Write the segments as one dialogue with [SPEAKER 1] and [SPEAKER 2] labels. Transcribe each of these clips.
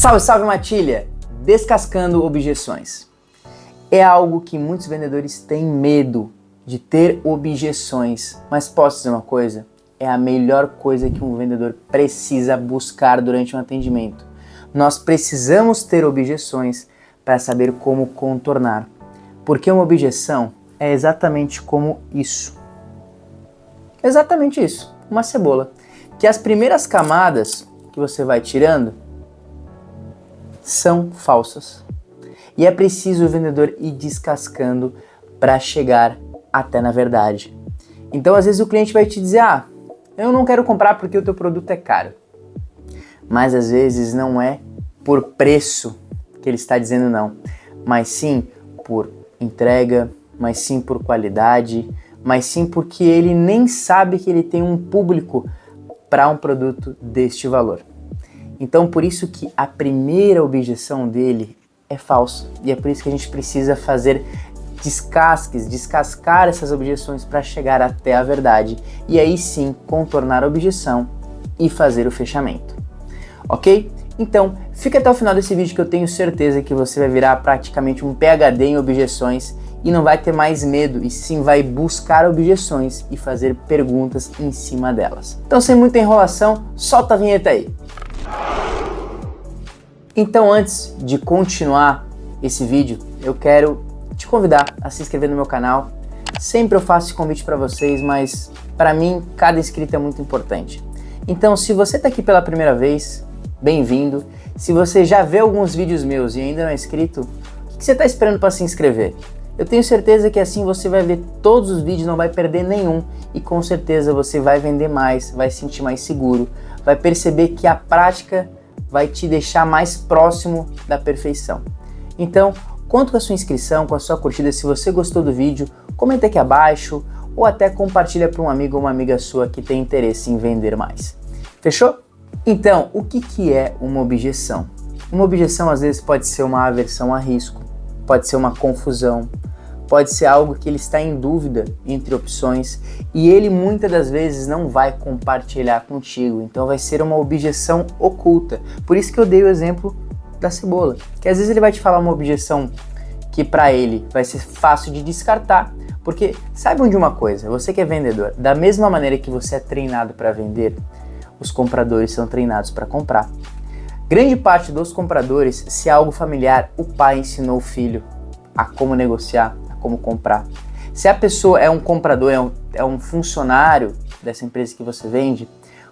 [SPEAKER 1] Salve, salve Matilha! Descascando objeções. É algo que muitos vendedores têm medo de ter objeções, mas posso dizer uma coisa? É a melhor coisa que um vendedor precisa buscar durante um atendimento. Nós precisamos ter objeções para saber como contornar, porque uma objeção é exatamente como isso. Exatamente isso, uma cebola. Que as primeiras camadas que você vai tirando são falsas. E é preciso o vendedor ir descascando para chegar até na verdade. Então às vezes o cliente vai te dizer, eu não quero comprar porque o teu produto é caro. Mas às vezes não é por preço que ele está dizendo não, mas sim por entrega, mas sim por qualidade, mas sim porque ele nem sabe que ele tem um público para um produto deste valor. Então por isso que a primeira objeção dele é falsa, e é por isso que a gente precisa fazer descascar essas objeções para chegar até a verdade, e aí sim contornar a objeção e fazer o fechamento. Ok? Então, fica até o final desse vídeo que eu tenho certeza que você vai virar praticamente um PhD em objeções e não vai ter mais medo, e sim vai buscar objeções e fazer perguntas em cima delas. Então, sem muita enrolação, solta a vinheta aí! Então, antes de continuar esse vídeo, eu quero te convidar a se inscrever no meu canal. Sempre eu faço esse convite para vocês, mas para mim, cada inscrito é muito importante. Então, se você está aqui pela primeira vez, bem-vindo. Se você já vê alguns vídeos meus e ainda não é inscrito, o que você está esperando para se inscrever? Eu tenho certeza que assim você vai ver todos os vídeos, não vai perder nenhum, e com certeza você vai vender mais, vai se sentir mais seguro, vai perceber que a prática vai te deixar mais próximo da perfeição. Então, conto com a sua inscrição, com a sua curtida. Se você gostou do vídeo, comenta aqui abaixo ou até compartilha para um amigo ou uma amiga sua que tem interesse em vender mais. Fechou? Então, o que é uma objeção? Uma objeção às vezes pode ser uma aversão a risco, pode ser uma confusão, pode ser algo que ele está em dúvida entre opções e ele muitas das vezes não vai compartilhar contigo, então vai ser uma objeção oculta. Por isso que eu dei o exemplo da cebola, que às vezes ele vai te falar uma objeção que para ele vai ser fácil de descartar, porque saibam de uma coisa, você que é vendedor, da mesma maneira que você é treinado para vender, os compradores são treinados para comprar. Grande parte dos compradores, se é algo familiar, o pai ensinou o filho a como negociar, a como comprar. Se a pessoa é um comprador, é um funcionário dessa empresa que você vende,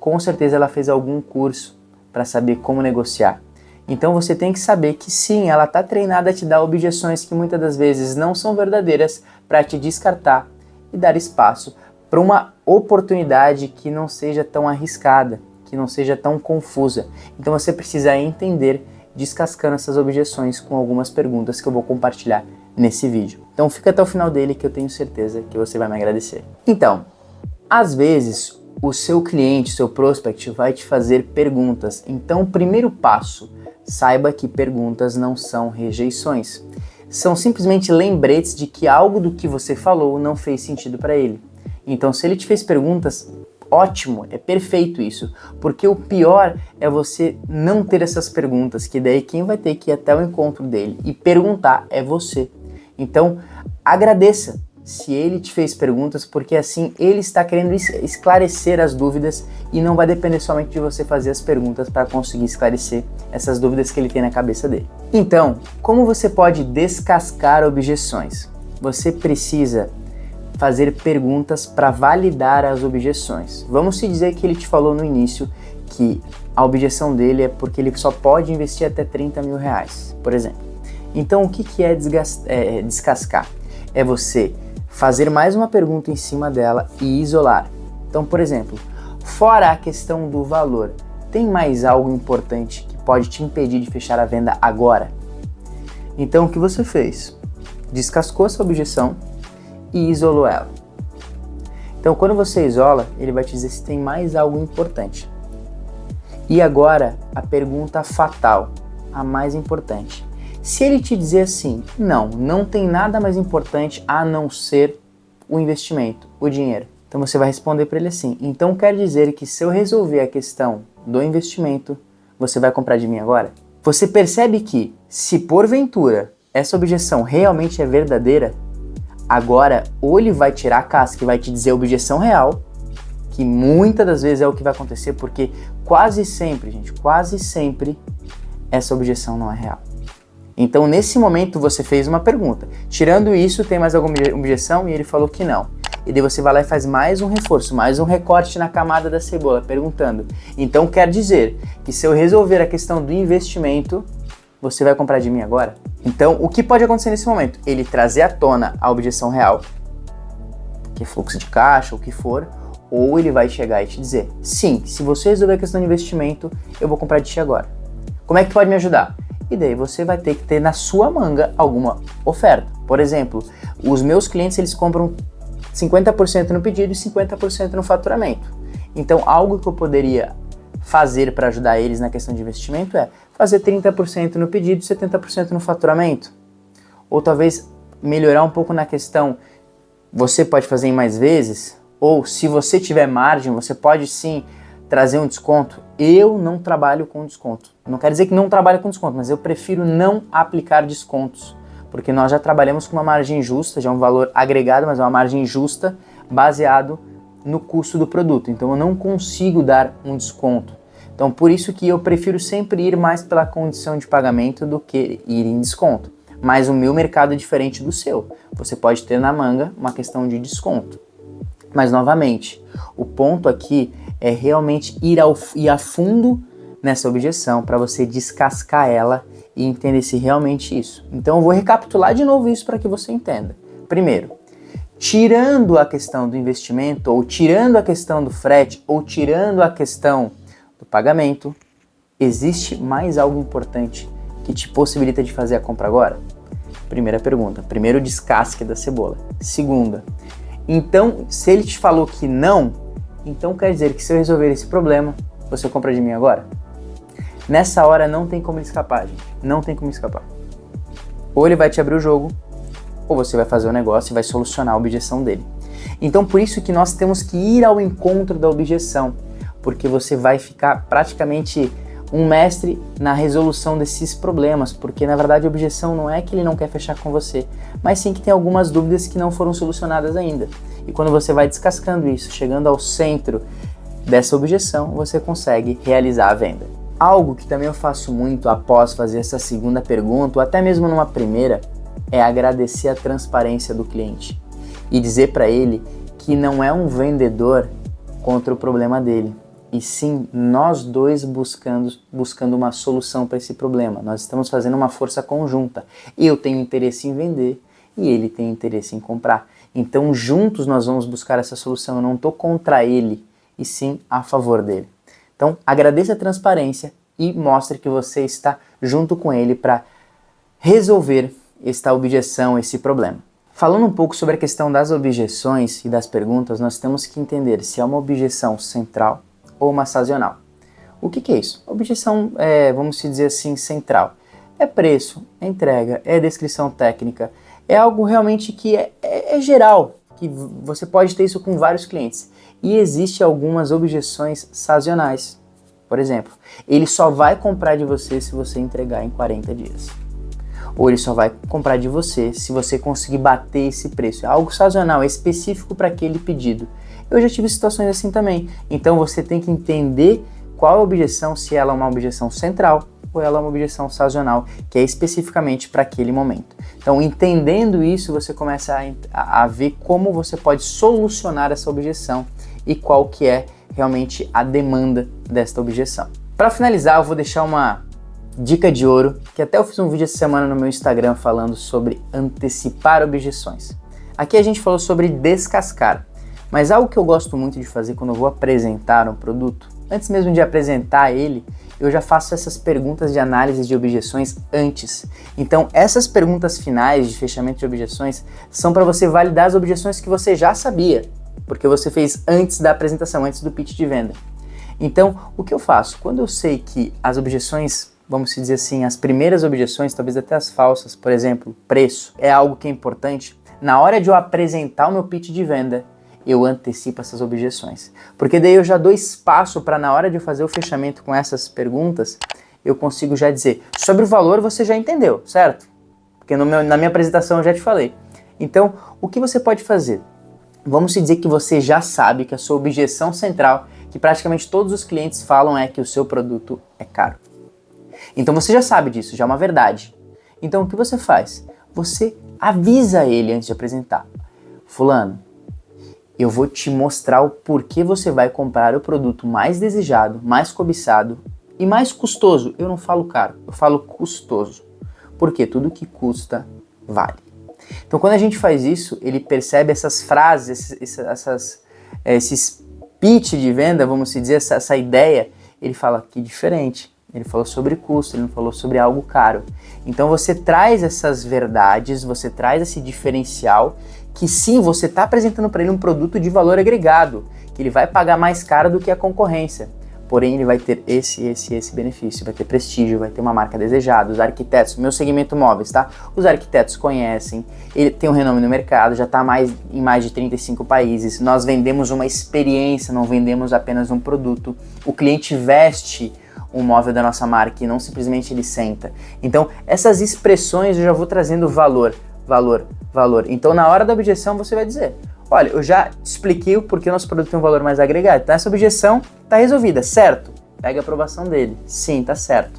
[SPEAKER 1] com certeza ela fez algum curso para saber como negociar. Então você tem que saber que sim, ela está treinada a te dar objeções que muitas das vezes não são verdadeiras para te descartar e dar espaço para uma oportunidade que não seja tão arriscada, que não seja tão confusa. Então você precisa entender, descascando essas objeções com algumas perguntas que eu vou compartilhar nesse vídeo. Então fica até o final dele que eu tenho certeza que você vai me agradecer. Então, às vezes o seu cliente, seu prospect vai te fazer perguntas. Então o primeiro passo, saiba que perguntas não são rejeições. São simplesmente lembretes de que algo do que você falou não fez sentido para ele. Então se ele te fez perguntas, ótimo, é perfeito isso, porque o pior é você não ter essas perguntas, que daí quem vai ter que ir até o encontro dele e perguntar é você. Então agradeça se ele te fez perguntas, porque assim ele está querendo esclarecer as dúvidas e não vai depender somente de você fazer as perguntas para conseguir esclarecer essas dúvidas que ele tem na cabeça dele. Então, como você pode descascar objeções? Você precisa fazer perguntas para validar as objeções. Vamos se dizer que ele te falou no início que a objeção dele é porque ele só pode investir até 30 mil reais, por exemplo. Então o que é descascar? É você fazer mais uma pergunta em cima dela e isolar. Então, por exemplo, fora a questão do valor, tem mais algo importante que pode te impedir de fechar a venda agora? Então o que você fez? Descascou essa objeção e isolou ela. Então quando você isola, ele vai te dizer se tem mais algo importante. E agora a pergunta fatal, a mais importante. Se ele te dizer assim, não tem nada mais importante a não ser o investimento, o dinheiro. Então você vai responder para ele assim, então quer dizer que se eu resolver a questão do investimento, você vai comprar de mim agora? Você percebe que, se porventura essa objeção realmente é verdadeira, agora ou ele vai tirar a casca e vai te dizer a objeção real, que muitas das vezes é o que vai acontecer, porque quase sempre, gente, quase sempre essa objeção não é real. Então, nesse momento, você fez uma pergunta. Tirando isso, tem mais alguma objeção? E ele falou que não. E daí você vai lá e faz mais um reforço, mais um recorte na camada da cebola, perguntando. Então, quer dizer que se eu resolver a questão do investimento, você vai comprar de mim agora? Então, o que pode acontecer nesse momento? Ele trazer à tona a objeção real, que é fluxo de caixa, o que for, ou ele vai chegar e te dizer, sim, se você resolver a questão de investimento, eu vou comprar de ti agora. Como é que pode me ajudar? E daí você vai ter que ter na sua manga alguma oferta. Por exemplo, os meus clientes, eles compram 50% no pedido e 50% no faturamento. Então, algo que eu poderia fazer para ajudar eles na questão de investimento é fazer 30% no pedido e 70% no faturamento. Ou talvez melhorar um pouco na questão, você pode fazer em mais vezes, ou se você tiver margem, você pode sim trazer um desconto. Eu não trabalho com desconto. Não quer dizer que não trabalho com desconto, mas eu prefiro não aplicar descontos, porque nós já trabalhamos com uma margem justa, já é um valor agregado, mas é uma margem justa baseado no custo do produto. Então eu não consigo dar um desconto. Então por isso que eu prefiro sempre ir mais pela condição de pagamento do que ir em desconto. Mas o meu mercado é diferente do seu. Você pode ter na manga uma questão de desconto. Mas novamente, o ponto aqui é realmente ir a fundo nessa objeção para você descascar ela e entender se realmente isso. Então eu vou recapitular de novo isso para que você entenda. Primeiro, tirando a questão do investimento, ou tirando a questão do frete, ou tirando a questão do pagamento, existe mais algo importante que te possibilita de fazer a compra agora? Primeira pergunta. Primeiro, descasque da cebola. Segunda, então, se ele te falou que não, então quer dizer que se eu resolver esse problema, você compra de mim agora? Nessa hora não tem como escapar, gente. Não tem como escapar. Ou ele vai te abrir o jogo, ou você vai fazer o negócio e vai solucionar a objeção dele. Então, por isso que nós temos que ir ao encontro da objeção, porque você vai ficar praticamente um mestre na resolução desses problemas, porque na verdade a objeção não é que ele não quer fechar com você, mas sim que tem algumas dúvidas que não foram solucionadas ainda. E quando você vai descascando isso, chegando ao centro dessa objeção, você consegue realizar a venda. Algo que também eu faço muito após fazer essa segunda pergunta, ou até mesmo numa primeira, é agradecer a transparência do cliente e dizer para ele que não é um vendedor contra o problema dele, e sim nós dois buscando uma solução para esse problema. Nós estamos fazendo uma força conjunta. Eu tenho interesse em vender e ele tem interesse em comprar. Então juntos nós vamos buscar essa solução. Eu não estou contra ele, e sim a favor dele. Então agradeça a transparência e mostre que você está junto com ele para resolver esta objeção, esse problema. Falando um pouco sobre a questão das objeções e das perguntas, nós temos que entender se é uma objeção central ou uma sazonal. O que é isso? A objeção é, vamos dizer assim, central. É preço, é entrega, é descrição técnica, é algo realmente que é geral, que você pode ter isso com vários clientes. E existe algumas objeções sazonais. Por exemplo, ele só vai comprar de você se você entregar em 40 dias. Ou ele só vai comprar de você se você conseguir bater esse preço. É algo sazonal, é específico para aquele pedido. Eu já tive situações assim também. Então você tem que entender qual é a objeção, se ela é uma objeção central ou ela é uma objeção sazonal, que é especificamente para aquele momento. Então, entendendo isso, você começa a ver como você pode solucionar essa objeção e qual que é realmente a demanda desta objeção. Para finalizar, eu vou deixar uma dica de ouro, que até eu fiz um vídeo essa semana no meu Instagram falando sobre antecipar objeções. Aqui a gente falou sobre descascar. Mas algo que eu gosto muito de fazer quando eu vou apresentar um produto, antes mesmo de apresentar ele, eu já faço essas perguntas de análise de objeções antes. Então, essas perguntas finais de fechamento de objeções são para você validar as objeções que você já sabia, porque você fez antes da apresentação, antes do pitch de venda. Então, o que eu faço? Quando eu sei que as objeções, vamos dizer assim, as primeiras objeções, talvez até as falsas, por exemplo, preço, é algo que é importante, na hora de eu apresentar o meu pitch de venda, eu antecipo essas objeções. Porque daí eu já dou espaço para, na hora de eu fazer o fechamento com essas perguntas, eu consigo já dizer. Sobre o valor você já entendeu, certo? Porque na minha apresentação eu já te falei. Então, o que você pode fazer? Vamos dizer que você já sabe que a sua objeção central, que praticamente todos os clientes falam, é que o seu produto é caro. Então você já sabe disso, já é uma verdade. Então o que você faz? Você avisa ele antes de apresentar. Fulano, eu vou te mostrar o porquê você vai comprar o produto mais desejado, mais cobiçado e mais custoso. Eu não falo caro, eu falo custoso. Porque tudo que custa, vale. Então quando a gente faz isso, ele percebe essas frases, esses pitch de venda, vamos dizer, essa ideia, ele fala que diferente. Ele falou sobre custo, ele não falou sobre algo caro. Então você traz essas verdades, você traz esse diferencial, que sim, você está apresentando para ele um produto de valor agregado, que ele vai pagar mais caro do que a concorrência. Porém, ele vai ter esse benefício, vai ter prestígio, vai ter uma marca desejada. Os arquitetos, meu segmento móveis, tá? Os arquitetos conhecem, ele tem um renome no mercado, já está em mais de 35 países. Nós vendemos uma experiência, não vendemos apenas um produto. O cliente veste um móvel da nossa marca e não simplesmente ele senta. Então, essas expressões eu já vou trazendo valor. Então, na hora da objeção, você vai dizer: olha, eu já te expliquei o porquê o nosso produto tem um valor mais agregado. Então, essa objeção está resolvida, certo? Pega a aprovação dele. Sim, tá certo.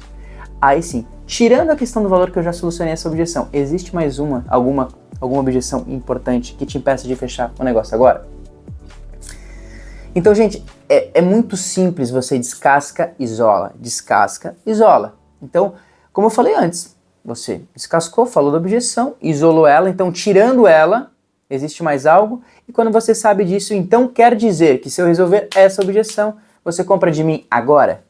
[SPEAKER 1] Aí sim, tirando a questão do valor que eu já solucionei essa objeção, existe mais alguma objeção importante que te impeça de fechar o negócio agora? Então, gente, é muito simples, você descasca, isola. Então, como eu falei antes, você descascou, falou da objeção, isolou ela, então tirando ela, existe mais algo, e quando você sabe disso, então quer dizer que se eu resolver essa objeção, você compra de mim agora?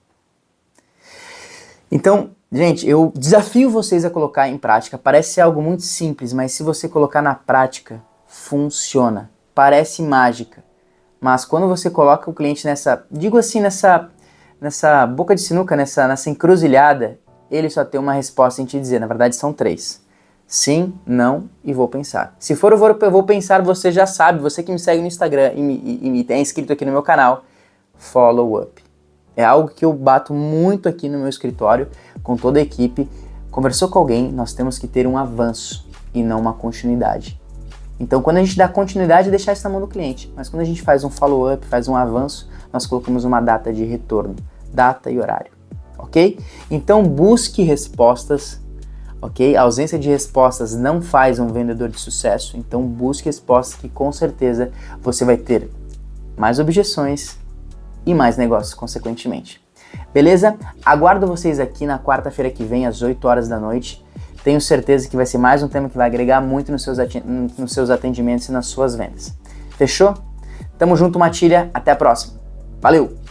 [SPEAKER 1] Então, gente, eu desafio vocês a colocar em prática. Parece ser algo muito simples, mas se você colocar na prática, funciona. Parece mágica. Mas quando você coloca o cliente nessa boca de sinuca, nessa encruzilhada, ele só tem uma resposta em te dizer. Na verdade, são 3. Sim, não e vou pensar. Se for eu vou pensar, você já sabe, você que me segue no Instagram e me tem inscrito aqui no meu canal, follow up. É algo que eu bato muito aqui no meu escritório, com toda a equipe. Conversou com alguém, nós temos que ter um avanço e não uma continuidade. Então, quando a gente dá continuidade, é deixar isso na mão do cliente. Mas quando a gente faz um follow-up, faz um avanço, nós colocamos uma data de retorno, data e horário, ok? Então, busque respostas, ok? A ausência de respostas não faz um vendedor de sucesso. Então, busque respostas que, com certeza, você vai ter mais objeções e mais negócios, consequentemente. Beleza? Aguardo vocês aqui na quarta-feira que vem, às 8 horas da noite. Tenho certeza que vai ser mais um tema que vai agregar muito nos seus atendimentos e nas suas vendas. Fechou? Tamo junto, Matilha. Até a próxima. Valeu!